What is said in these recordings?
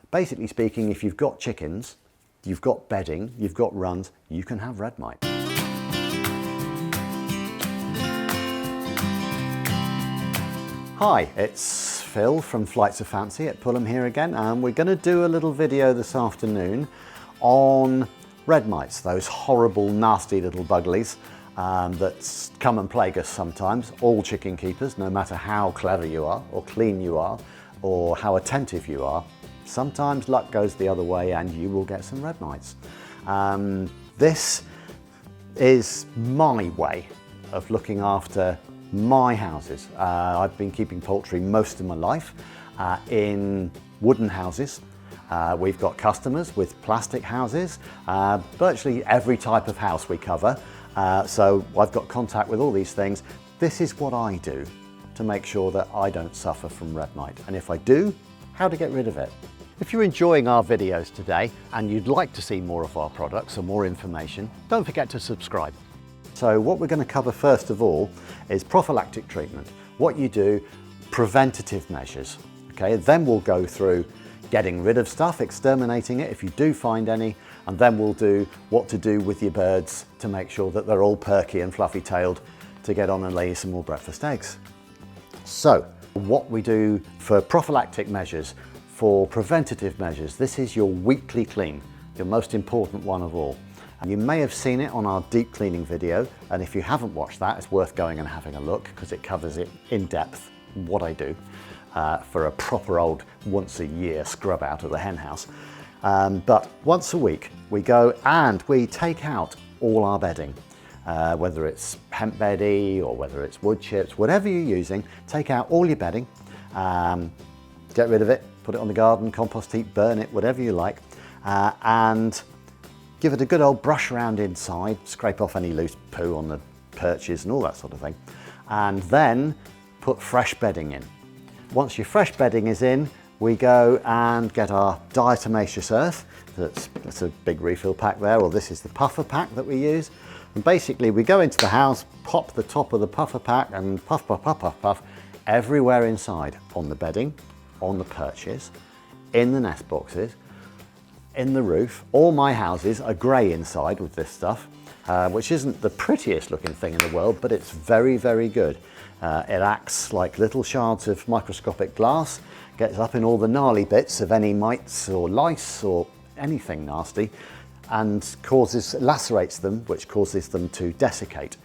Basically speaking, if you've got chickens, you've got bedding, you've got runs, you can have red mite. Hi, it's Phil from Flights of Fancy at Pullham here again, and we're going to do a little video this afternoon on red mites, those horrible, nasty little buglies that come and plague us sometimes. All chicken keepers, no matter how clever you are, or clean you are, or how attentive you are, sometimes luck goes the other way and you will get some red mites. This is my way of looking after my houses. I've been keeping poultry most of my life in wooden houses. We've got customers with plastic houses, virtually every type of house we cover. So I've got contact with all these things. This is what I do to make sure that I don't suffer from red mite. And if I do, how to get rid of it. If you're enjoying our videos today and you'd like to see more of our products or more information, don't forget to subscribe. So what we're going to cover first of all is prophylactic treatment. What you do, preventative measures. Okay, then we'll go through getting rid of stuff, exterminating it if you do find any, and then we'll do what to do with your birds to make sure that they're all perky and fluffy-tailed to get on and lay you some more breakfast eggs. So what we do for prophylactic measures, for preventative measures, this is your weekly clean, your most important one of all. And you may have seen it on our deep cleaning video, and if you haven't watched that, it's worth going and having a look because it covers it in depth, what I do for a proper old once a year scrub out of the hen house. But once a week we go and we take out all our bedding, whether it's hemp beddy or whether it's wood chips, whatever you're using, take out all your bedding, get rid of it, put it on the garden, compost heap, burn it, whatever you like, and give it a good old brush around inside, scrape off any loose poo on the perches and all that sort of thing, and then put fresh bedding in. Once your fresh bedding is in, we go and get our diatomaceous earth. That's a big refill pack there, or this is the puffer pack that we use. And basically we go into the house, pop the top of the puffer pack and puff, puff, puff, puff, puff, everywhere inside, on the bedding, on the perches, in the nest boxes, in the roof. All my houses are grey inside with this stuff, which isn't the prettiest looking thing in the world, but it's very, very good. It acts like little shards of microscopic glass, gets up in all the gnarly bits of any mites or lice or anything nasty, and lacerates them, which causes them to desiccate,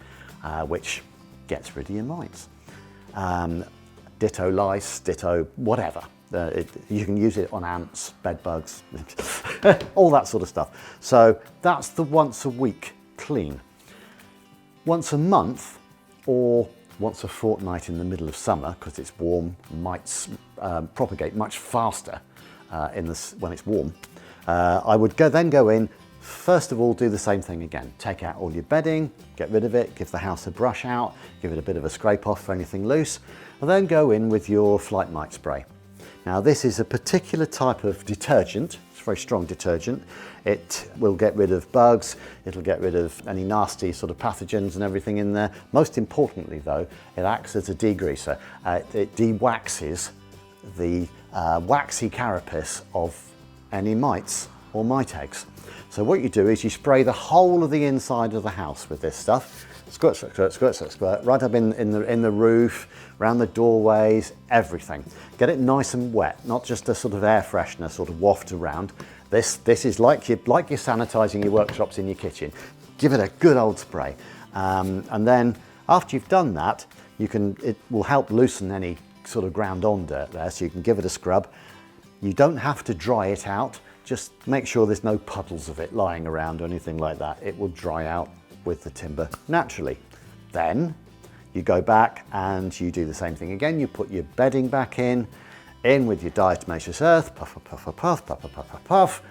which gets rid of your mites. Ditto lice, ditto whatever. You can use it on ants, bed bugs, all that sort of stuff. So that's the once a week clean. Once a month or once a fortnight in the middle of summer, because it's warm, mites propagate much faster when it's warm. I would then go in, first of all, do the same thing again. Take out all your bedding, get rid of it, give the house a brush out, give it a bit of a scrape off for anything loose, and then go in with your Flyte mite spray. Now this is a particular type of detergent, it's a very strong detergent. It will get rid of bugs, it'll get rid of any nasty sort of pathogens and everything in there. Most importantly though, it acts as a degreaser. It de-waxes the waxy carapace of any mites or mite eggs. So what you do is you spray the whole of the inside of the house with this stuff. Squirt, squirt, squirt, squirt, squirt, squirt, right up in the roof, around the doorways, everything. Get it nice and wet, not just a sort of air freshener sort of waft around. This is like you're sanitizing your workshops in your kitchen. Give it a good old spray. And then after you've done that, it will help loosen any sort of ground on dirt there, so you can give it a scrub. You don't have to dry it out. Just make sure there's no puddles of it lying around or anything like that. It will dry out with the timber naturally. Then you go back and you do the same thing again. You put your bedding back in with your diatomaceous earth, puff, puff, puff, puff, puff, puff, puff, puff.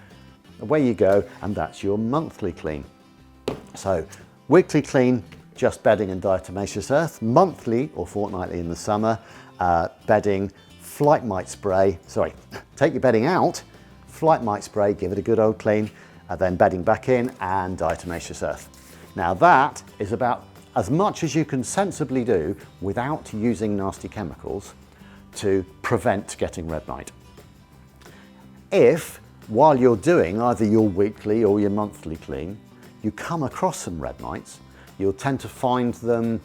Away you go, and that's your monthly clean. So weekly clean, just bedding and diatomaceous earth. Monthly or fortnightly in the summer, bedding, Flyte mite spray. Sorry, take your bedding out, Flyte mite spray, give it a good old clean, and then bedding back in and diatomaceous earth. Now that is about as much as you can sensibly do without using nasty chemicals to prevent getting red mite. If, while you're doing either your weekly or your monthly clean, you come across some red mites, you'll tend to find them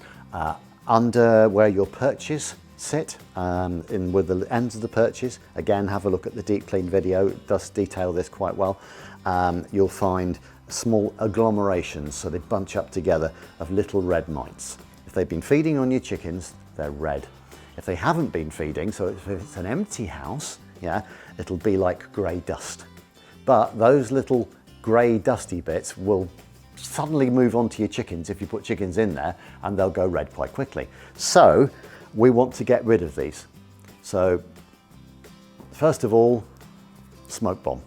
under where your perches sit, with the ends of the perches. Again, have a look at the deep clean video, it does detail this quite well. You'll find small agglomerations, so they bunch up together, of little red mites. If they've been feeding on your chickens, they're red. If they haven't been feeding, so if it's an empty house, yeah, it'll be like grey dust. But those little grey dusty bits will suddenly move onto your chickens if you put chickens in there, and they'll go red quite quickly. So we want to get rid of these. So first of all, smoke bomb.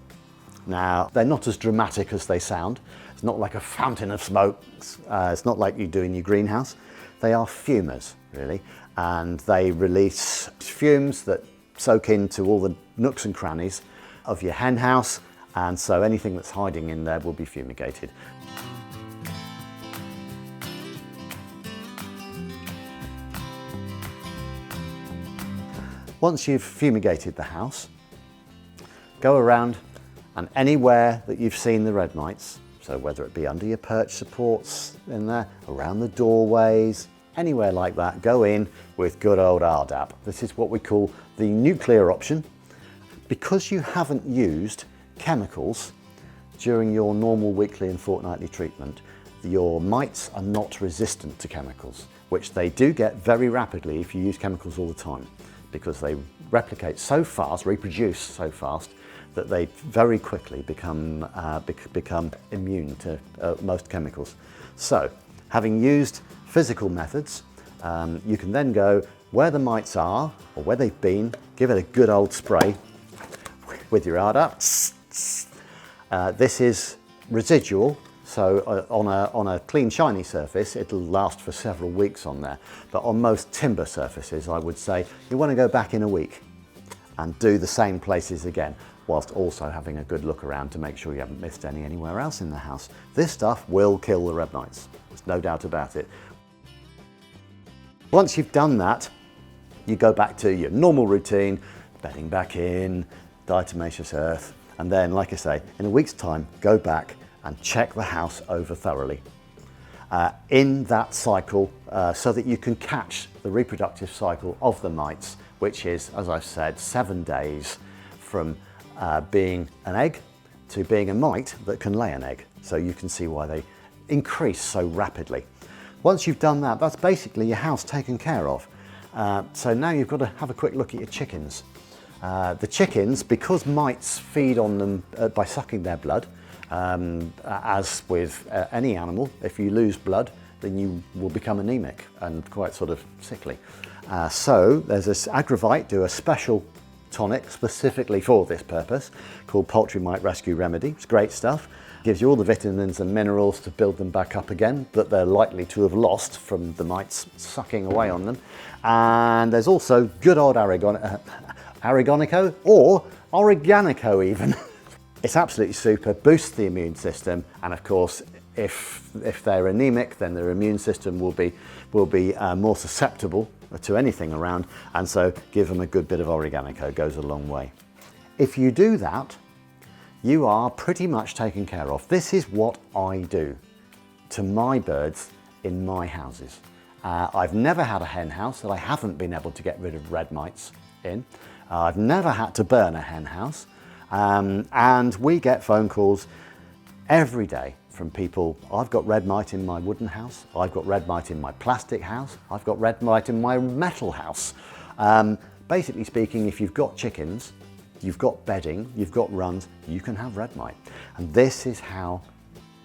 Now, they're not as dramatic as they sound. It's not like a fountain of smoke. It's not like you do in your greenhouse. They are fumers, really, and they release fumes that soak into all the nooks and crannies of your hen house, and so anything that's hiding in there will be fumigated. Once you've fumigated the house, go around and anywhere that you've seen the red mites, so whether it be under your perch supports in there, around the doorways, anywhere like that, go in with good old RDAP. This is what we call the nuclear option. Because you haven't used chemicals during your normal weekly and fortnightly treatment, your mites are not resistant to chemicals, which they do get very rapidly if you use chemicals all the time, because they replicate so fast, reproduce so fast, that they very quickly become immune to most chemicals. So, having used physical methods, you can then go where the mites are, or where they've been, give it a good old spray with your RDAP. This is residual, so on a clean, shiny surface, it'll last for several weeks on there. But on most timber surfaces, I would say, you want to go back in a week and do the same places again, whilst also having a good look around to make sure you haven't missed any anywhere else in the house. This stuff will kill the red mites, there's no doubt about it. Once you've done that, you go back to your normal routine, bedding back in, diatomaceous earth, and then, like I say, in a week's time, go back and check the house over thoroughly. In that cycle, so that you can catch the reproductive cycle of the mites, which is, as I've said, 7 days from being an egg to being a mite that can lay an egg. So you can see why they increase so rapidly. Once you've done that, that's basically your house taken care of. So now you've got to have a quick look at your chickens. The chickens, because mites feed on them by sucking their blood, as with any animal, if you lose blood, then you will become anemic and quite sort of sickly. So there's this Agravite, do a special tonic specifically for this purpose, called Poultry Mite Rescue Remedy. It's great stuff. Gives you all the vitamins and minerals to build them back up again that they're likely to have lost from the mites sucking away on them. And there's also good old Aragonico, or Organico even. It's absolutely super, boosts the immune system, and of course, if they're anemic, then their immune system will be more susceptible to anything around, and so give them a good bit of Organico, goes a long way. If you do that, you are pretty much taken care of. This is what I do to my birds in my houses. I've never had a hen house that I haven't been able to get rid of red mites in. I've never had to burn a hen house, and we get phone calls every day from people. I've got red mite in my wooden house, I've got red mite in my plastic house, I've got red mite in my metal house. Basically speaking, if you've got chickens, you've got bedding, you've got runs, you can have red mite. And this is how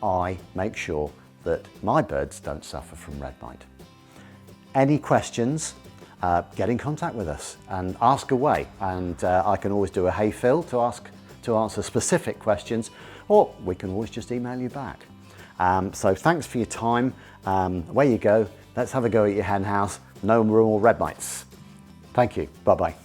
I make sure that my birds don't suffer from red mite. Any questions, get in contact with us and ask away. And I can always do a Hey Phil to answer specific questions, or we can always just email you back. So thanks for your time. Away you go. Let's have a go at your hen house. No more red mites. Thank you. Bye-bye.